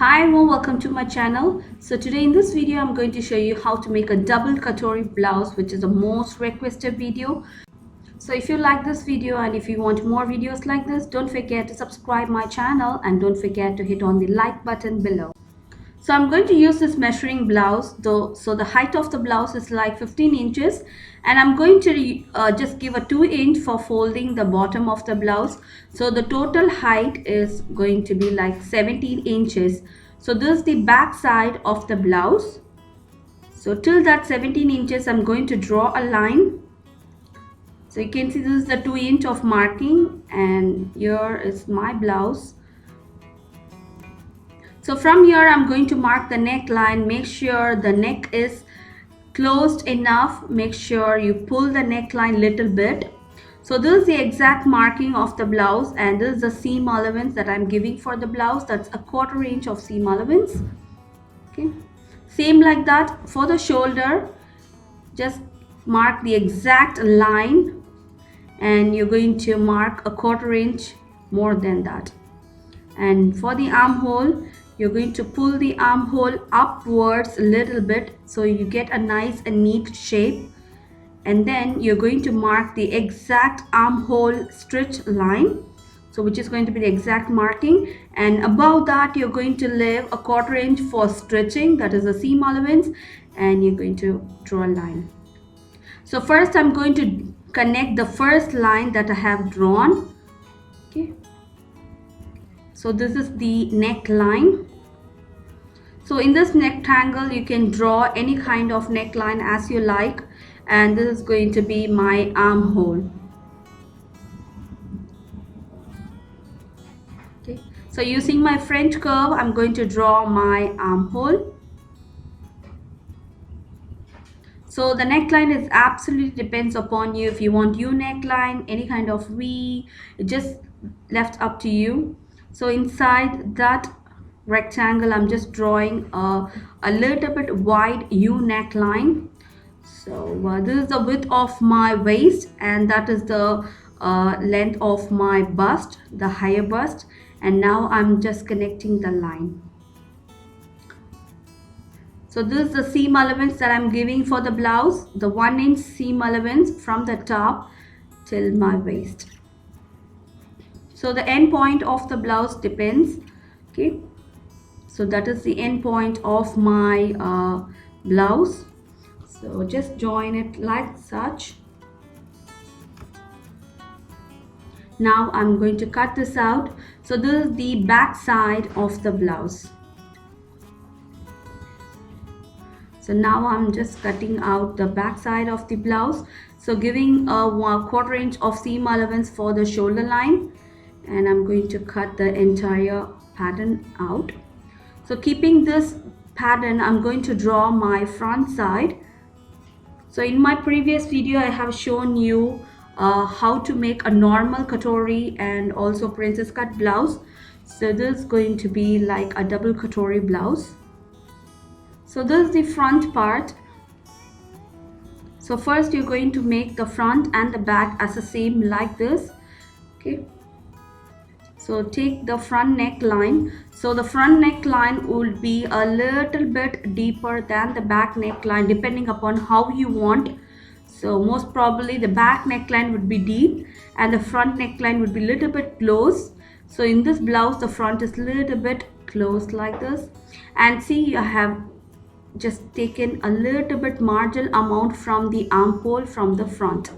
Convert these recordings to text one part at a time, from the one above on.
Hi everyone, welcome to my channel. So today in this video I'm going to show you how to make a double Katori blouse, which is the most requested video. So if you like this video and if you want more videos like this, don't forget to subscribe my channel and don't forget to hit on the like button below. So I'm going to use this measuring blouse though. So the height of the blouse is like 15 inches and I'm going to just give a 2 inch for folding the bottom of the blouse. So the total height is going to be like 17 inches. So this is the back side of the blouse. So till that 17 inches I'm going to draw a line. So you can see this is the 2 inch of marking and here is my blouse. So from here I'm going to mark the neckline. Make sure the neck is closed enough. Make sure you pull the neckline little bit. So this is the exact marking of the blouse and this is the seam allowance that I'm giving for the blouse. That's a 1/4 inch of seam allowance. Okay. Same like that for the shoulder. Just mark the exact line and you're going to mark a 1/4 inch more than that. And for the armhole, you're going to pull the armhole upwards a little bit so you get a nice and neat shape. And then you're going to mark the exact armhole stitch line, so which is going to be the exact marking, and above that you're going to leave a 1/4 inch for stitching, that is a seam allowance, and you're going to draw a line. So first I'm going to connect the first line that I have drawn. Okay. So this is the neckline. So in this rectangle you can draw any kind of neckline as you like, and this is going to be my armhole. Okay. So using my French curve I'm going to draw my armhole. So the neckline is absolutely depends upon you. If you want U neckline, any kind of V, it just left up to you. So inside that rectangle I'm just drawing a little bit wide U neckline. So this is the width of my waist and that is the length of my bust, the higher bust, and now I'm just connecting the line. So this is the seam allowance that I'm giving for the blouse, the 1 inch seam allowance from the top till my waist. So the end point of the blouse depends. Okay. So that is the end point of my blouse. So just join it like such. Now I'm going to cut this out. So this is the back side of the blouse. So now I'm just cutting out the back side of the blouse. So giving a 1/4 inch of seam allowance for the shoulder line, and I'm going to cut the entire pattern out. So keeping this pattern, I'm going to draw my front side. So in my previous video I have shown you how to make a normal Katori and also princess cut blouse. So this is going to be like a double Katori blouse. So this is the front part. So first you're going to make the front and the back as the same like this. Okay. So take the front neckline. So the front neckline will be a little bit deeper than the back neckline depending upon how you want. So most probably the back neckline would be deep and the front neckline would be a little bit close. So in this blouse the front is a little bit closed like this, and see I have just taken a little bit marginal amount from the armhole from the front.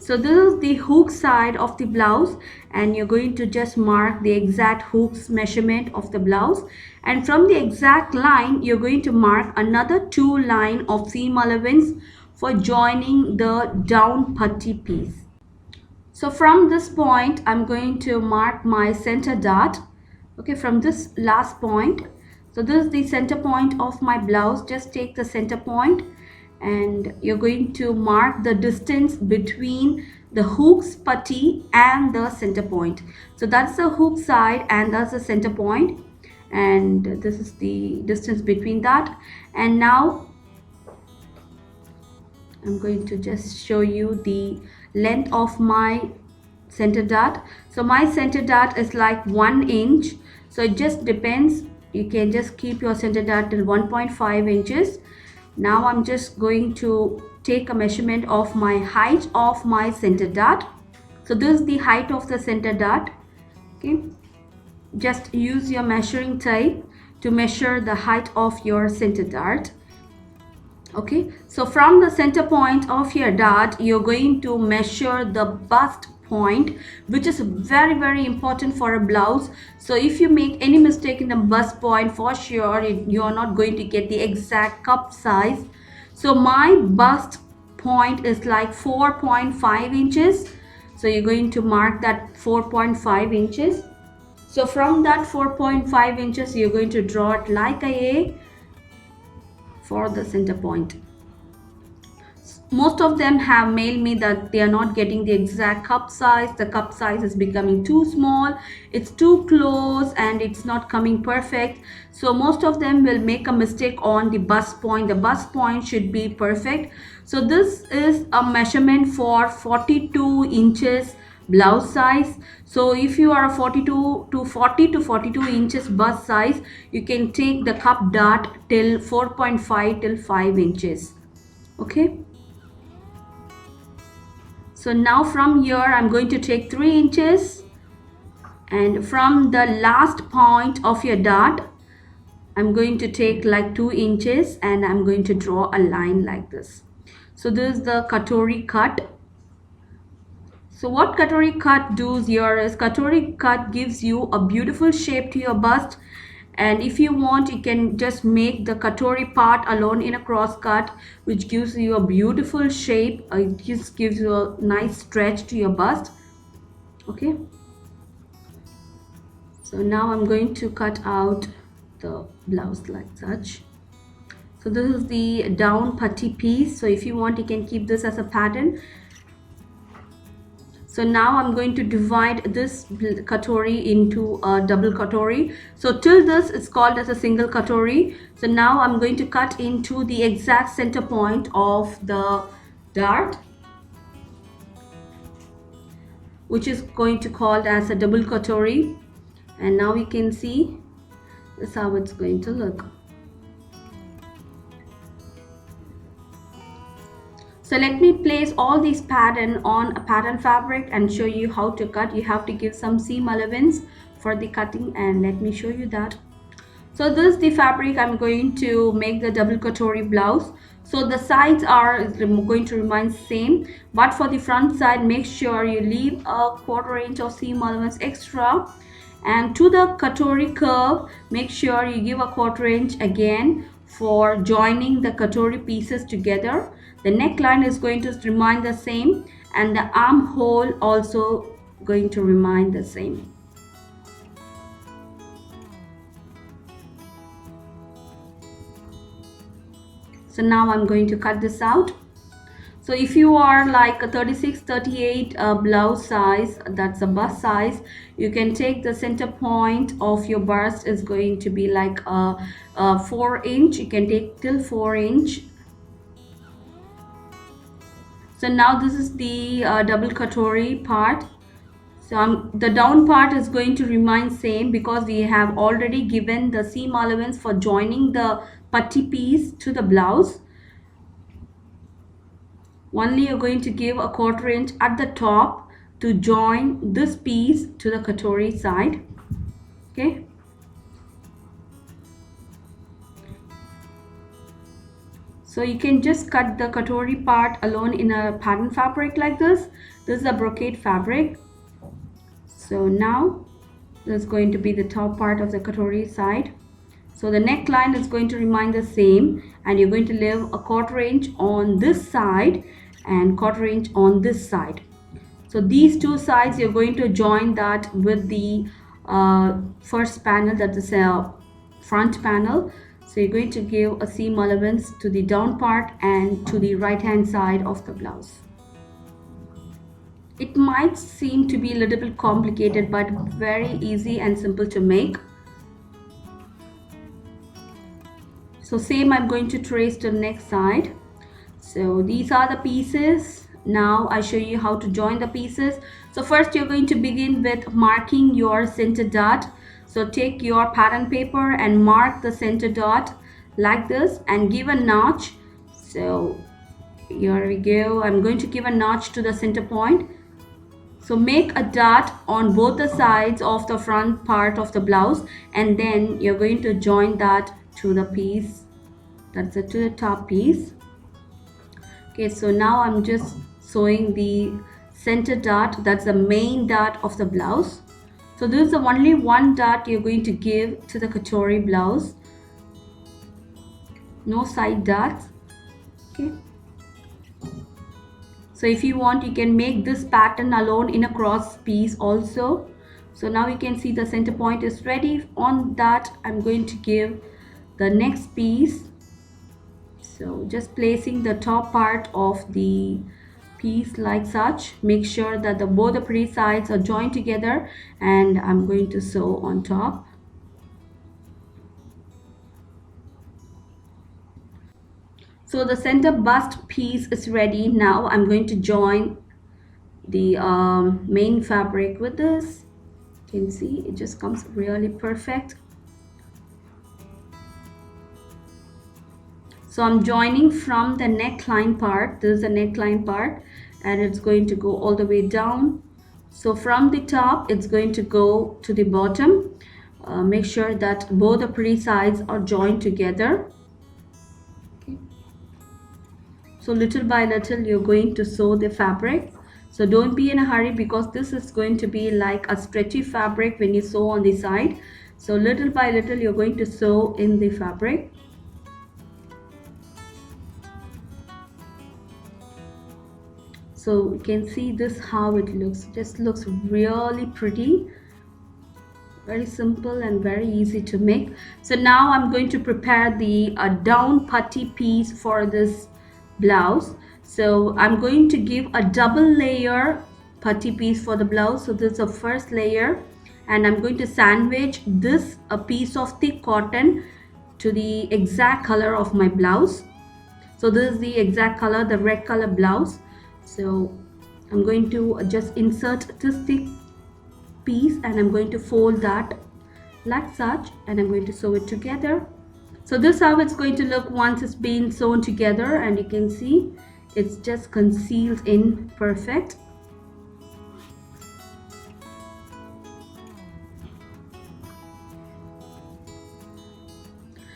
So this is the hook side of the blouse and you're going to just mark the exact hooks measurement of the blouse, and from the exact line you're going to mark another 2 line of seam allowance for joining the down putty piece. So from this point I'm going to mark my center dot. Okay, from this last point. So this is the center point of my blouse. Just take the center point and you're going to mark the distance between the hooks putty and the center point. So that's the hook side and that's the center point, and this is the distance between that. And now I'm going to just show you the length of my center dot. So my center dot is like 1 inch. So it just depends you can just keep your center dart till 1.5 inches. Now I'm just going to take a measurement of my height of my center dart. So this is the height of the center dart. Okay, just use your measuring tape to measure the height of your center dart. Okay, so from the center point of your dart, you're going to measure the bust point, which is very important for a blouse. So if you make any mistake in the bust point, for sure you're not going to get the exact cup size. So my bust point is like 4.5 inches. So you're going to mark that 4.5 inches. So from that 4.5 inches, you're going to draw it like a for the center point. Most of them have mailed me that they are not getting the exact cup size. The cup size is becoming too small, it's too close, and it's not coming perfect. So most of them will make a mistake on the bust point. The bust point should be perfect. So this is a measurement for 42 inches blouse size. So if you are a 40 to 42 inches bust size, you can take the cup dart till 4.5 till 5 inches. Okay, so now from here I'm going to take 3 inches, and from the last point of your dart I'm going to take like 2 inches, and I'm going to draw a line like this. So this is the Katori cut. So what Katori cut does here is, Katori cut gives you a beautiful shape to your bust, and if you want you can just make the Katori part alone in a cross cut, which gives you a beautiful shape. It just gives you a nice stretch to your bust. Okay, so now I'm going to cut out the blouse like such. So this is the down putty piece. So if you want you can keep this as a pattern. So now I'm going to divide this Katori into a double Katori. So till this it's called as a single Katori. So now I'm going to cut into the exact center point of the dart, which is going to called as a double Katori. And now you can see this is how it's going to look. So let me place all these pattern on a pattern fabric and show you how to cut. You have to give some seam allowance for the cutting, and let me show you that. So this is the fabric I'm going to make the double Katori blouse. So the sides are going to remain same, but for the front side make sure you leave a 1/4 inch of seam allowance extra, and to the Katori curve make sure you give a 1/4 inch again for joining the Katori pieces together. The neckline is going to remain the same, and the armhole also going to remain the same. So now I'm going to cut this out. So if you are like a 36-38 blouse size, that's a bust size, you can take the center point of your bust is going to be like a 4 inch. You can take till 4 inch. So now this is the double Katori part. So the down part is going to remain same because we have already given the seam allowance for joining the putty piece to the blouse. Only you're going to give a 1/4 inch at the top to join this piece to the Katori side. Okay. So you can just cut the Katori part alone in a pattern fabric like this. This is a brocade fabric. So now this is going to be the top part of the Katori side. So the neckline is going to remain the same, and you're going to leave a 1/4 inch on this side and 1/4 inch on this side. So these two sides you're going to join that with the first panel, that is a front panel. So you're going to give a seam allowance to the down part and to the right hand side of the blouse. It might seem to be a little bit complicated, but very easy and simple to make. So same I'm going to trace to the next side. So these are the pieces. Now I show you how to join the pieces. So first you're going to begin with marking your center dart. So take your pattern paper and mark the center dot like this and give a notch. So here we go. I'm going to give a notch to the center point. So make a dot on both the sides of the front part of the blouse, and then you're going to join that to the piece. That's it, to the top piece. Okay, so now I'm just sewing the center dot. That's the main dot of the blouse. So this is the only one dot you're going to give to the Katori blouse. No side dots. Okay. So if you want, you can make this pattern alone in a cross piece also. So now you can see the center point is ready. On that, I'm going to give the next piece. So just placing the top part of the piece like such. Make sure that both the pretty sides are joined together, and I'm going to sew on top. So the center bust piece is ready. Now I'm going to join the main fabric with this. You can see it just comes really perfect. So I'm joining from the neckline part. This is the neckline part, and it's going to go all the way down. So from the top, it's going to go to the bottom. Make sure that both the pretty sides are joined together. Okay. So little by little, you're going to sew the fabric. So don't be in a hurry, because this is going to be like a stretchy fabric when you sew on the side. So little by little, you're going to sew in the fabric. So you can see this how it looks. It just looks really pretty. Very simple and very easy to make. So now I'm going to prepare the down putty piece for this blouse. So I'm going to give a double layer putty piece for the blouse. So this is the first layer, and I'm going to sandwich this a piece of thick cotton to the exact color of my blouse. So this is the exact color, the red color blouse. So I'm going to just insert this thick piece, and I'm going to fold that like such, and I'm going to sew it together. So this is how it's going to look once it's been sewn together, and you can see it's just concealed in perfect.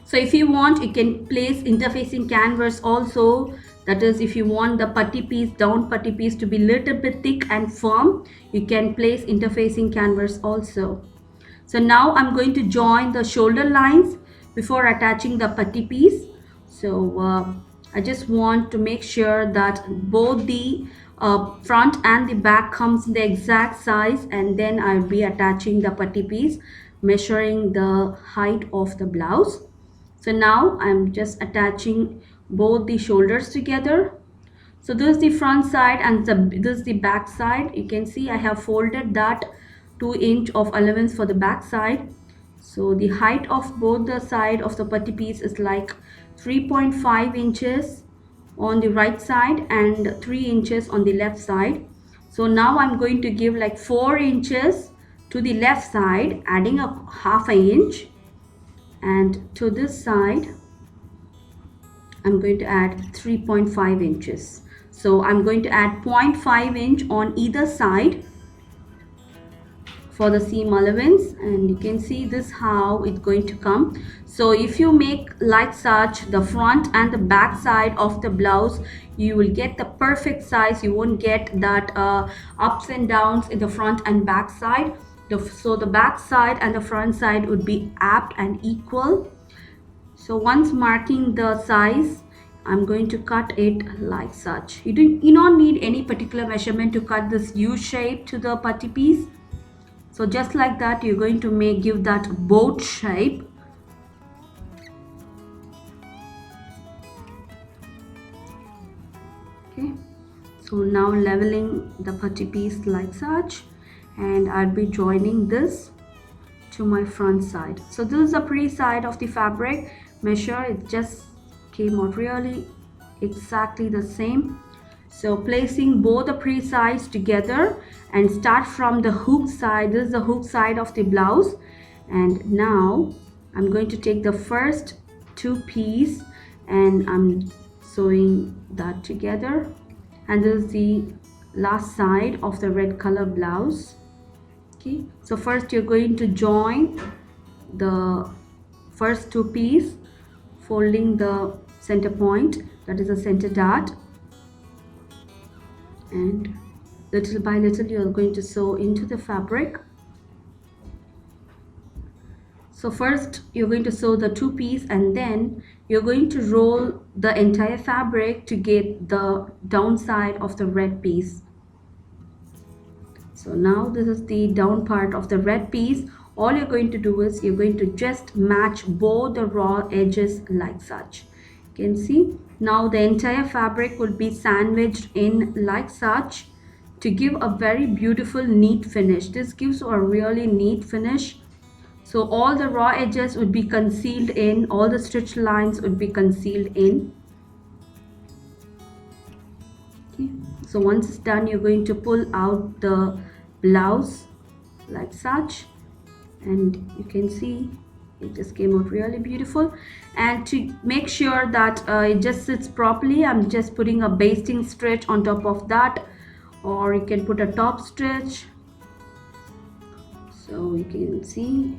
So if you want, you can place interfacing canvas also. That is, if you want the putty piece, down putty piece to be little bit thick and firm, you can place interfacing canvas also. So now I'm going to join the shoulder lines before attaching the putty piece. So I just want to make sure that both the front and the back comes in the exact size, and then I'll be attaching the putty piece, measuring the height of the blouse. So now I'm just attaching both the shoulders together. So this is the front side, and this is the back side. You can see I have folded that 2 inch of allowance for the back side. So the height of both the side of the putty piece is like 3.5 inches on the right side and 3 inches on the left side. So now I'm going to give like 4 inches to the left side, adding a half an inch, and to this side I'm going to add 3.5 inches. So I'm going to add 0.5 inch on either side for the seam allowance, and you can see this how it's going to come. So if you make like such the front and the back side of the blouse, you will get the perfect size. You won't get that ups and downs in the front and back side. So the back side and the front side would be apt and equal. So once marking the size, I'm going to cut it like such. You don't need any particular measurement to cut this U shape to the putty piece. So just like that, you're going to give that boat shape. Okay, so now leveling the putty piece like such, and I'll be joining this to my front side. So this is the pretty side of the fabric. Measure, it just came out really exactly the same. So placing both the pretty sides together and start from the hook side. This is the hook side of the blouse, And now I'm going to take the first two pieces and I'm sewing that together, and this is the last side of the red color blouse. Okay, so first you're going to join the first two pieces, folding the center point, that is the center dart, and little by little you are going to sew into the fabric. So first you're going to sew the two pieces and then you're going to roll the entire fabric to get the downside of the red piece. So now this is the down part of the red piece. All you're going to do is you're going to just match both the raw edges like such. You can see now the entire fabric will be sandwiched in like such to give a very beautiful neat finish. This gives a really neat finish. So all the raw edges would be concealed in, all the stitch lines would be concealed in. Okay. So once it's done, you're going to pull out the blouse like such, and you can see it just came out really beautiful. And to make sure that it just sits properly, I'm just putting a basting stitch on top of that, or you can put a top stitch. So you can see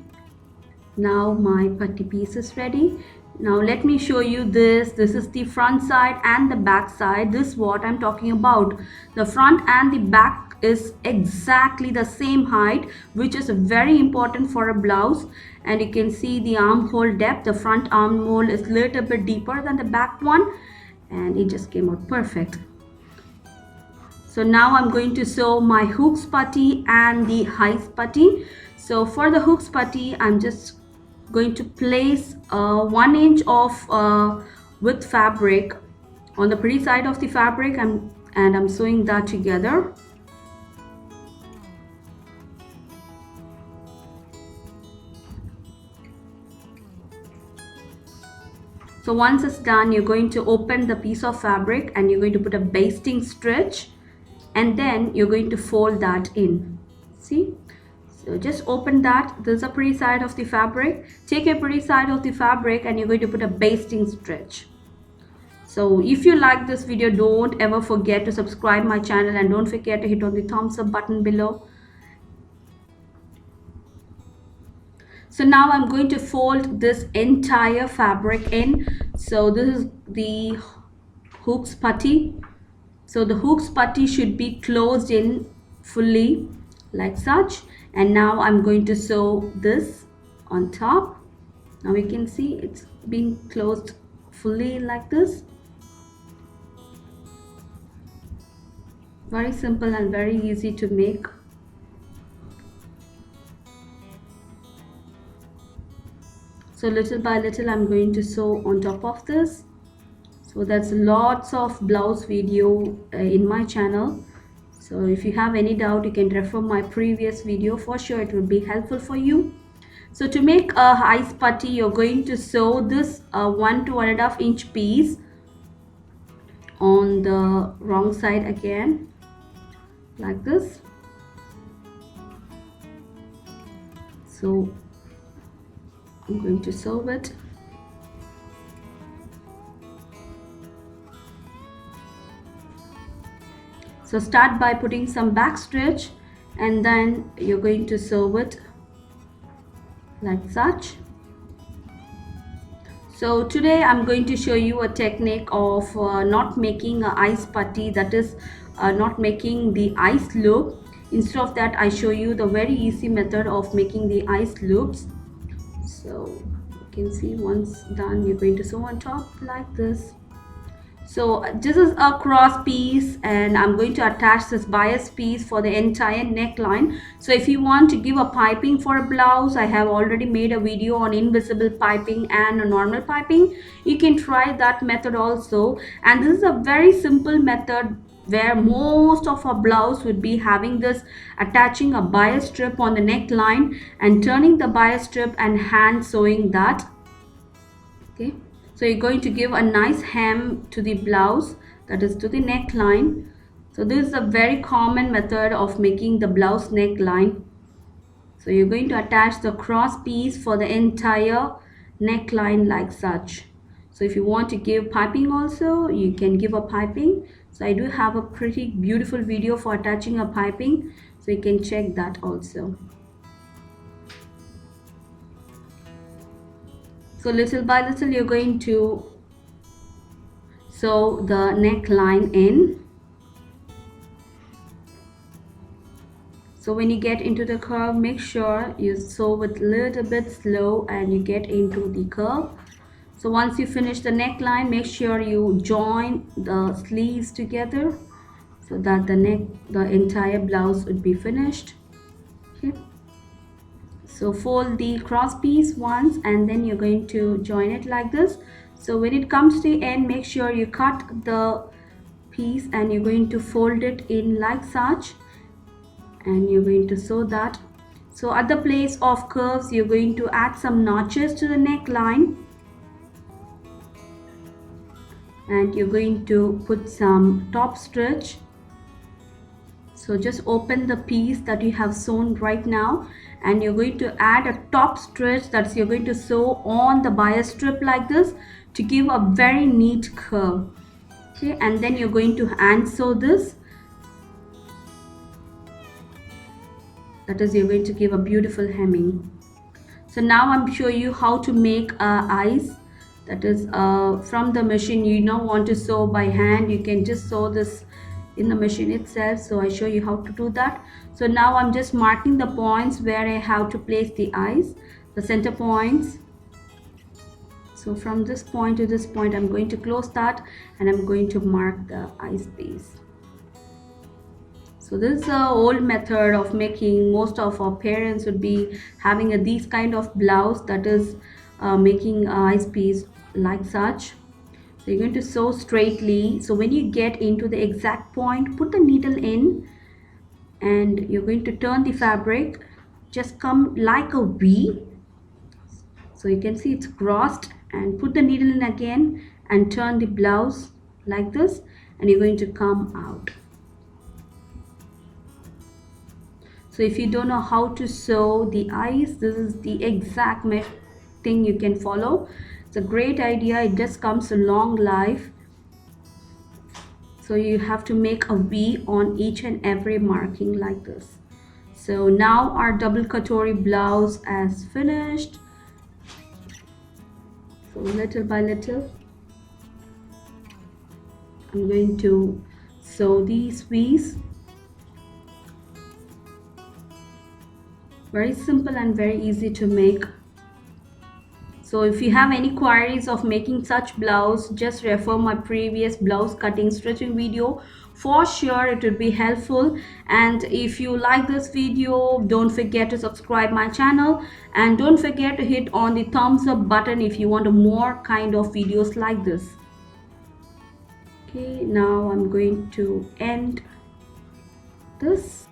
now my putty piece is ready. Now let me show you this. This is the front side and the back side. This is what I'm talking about. The front and the back is exactly the same height, which is very important for a blouse. And you can see the armhole depth. The front armhole is a little bit deeper than the back one, and it just came out perfect. So now I'm going to sew my hooks putty and the highs putty. So for the hooks putty, I'm just going to place 1 inch of width fabric on the pretty side of the fabric, and I'm sewing that together. So once it's done, you're going to open the piece of fabric and you're going to put a basting stitch, and then you're going to fold that in. See? So just open that. This is a pretty side of the fabric. Take a pretty side of the fabric and you're going to put a basting stitch. So if you like this video, don't ever forget to subscribe my channel and don't forget to hit on the thumbs up button below. So now I'm going to fold this entire fabric in. So this is the hooks putty. So the hooks putty should be closed in fully like such. And now I'm going to sew this on top. Now we can see it's being closed fully like this. Very simple and very easy to make. So little by little I'm going to sew on top of this. So there's lots of blouse video in my channel. So if you have any doubt, you can refer my previous video. For sure it will be helpful for you. So to make a highs putty, you're going to sew this 1 to 1.5 inch piece on the wrong side again like this. So I'm going to sew it. So start by putting some back stitch and then you're going to sew it like such. So today I'm going to show you a technique of not making a ice putty, that is not making the ice loop. Instead of that, I show you the very easy method of making the ice loops. So you can see once done, you're going to sew on top like this. So this is a cross piece and I'm going to attach this bias piece for the entire neckline. So if you want to give a piping for a blouse, I have already made a video on invisible piping and a normal piping. You can try that method also. And this is a very simple method where most of our blouse would be having this, attaching a bias strip on the neckline and turning the bias strip and hand sewing that. Okay. So you're going to give a nice hem to the blouse, that is to the neckline. So this is a very common method of making the blouse neckline. So you're going to attach the cross piece for the entire neckline like such. So if you want to give piping also, you can give a piping. So I do have a pretty beautiful video for attaching a piping, so you can check that also. So little by little you're going to sew the neckline in. So when you get into the curve, make sure you sew it a little bit slow and you get into the curve. So once you finish the neckline, make sure you join the sleeves together so that the entire blouse would be finished. Okay. So fold the cross piece once and then you're going to join it like this. So when it comes to the end, make sure you cut the piece and you're going to fold it in like such, and you're going to sew that. So at the place of curves, you're going to add some notches to the neckline and you're going to put some top stitch. So just open the piece that you have sewn right now and you're going to add a top stitch, that's you're going to sew on the bias strip like this to give a very neat curve. Okay, and then you're going to hand sew this. That is, you're going to give a beautiful hemming. So now I'm showing you how to make eyes. That is from the machine. You don't want to sew by hand, you can just sew this in the machine itself. So I show you how to do that. So now I'm just marking the points where I have to place the eyes, the center points. So from this point to this point, I'm going to close that and I'm going to mark the eye space. So this is an old method of making. Most of our parents would be having these kind of blouse, that is making eye piece like such. So you're going to sew straightly. So when you get into the exact point, put the needle in and you're going to turn the fabric, just come like a V. So you can see it's crossed, and put the needle in again and turn the blouse like this and you're going to come out. So if you don't know how to sew the eyes, this is the exact thing you can follow. It's a great idea. It just comes a long life. So you have to make a V on each and every marking like this. So now our double Katori blouse is finished. So little by little, I'm going to sew these V's. Very simple and very easy to make. So if you have any queries of making such blouse, just refer my previous blouse cutting stitching video. For sure it will be helpful. And if you like this video, don't forget to subscribe my channel and don't forget to hit on the thumbs up button if you want more kind of videos like this. Okay, now I'm going to end this.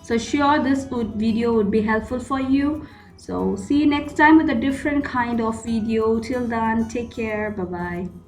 So sure this video would be helpful for you. So see you next time with a different kind of video. Till then, take care. Bye bye.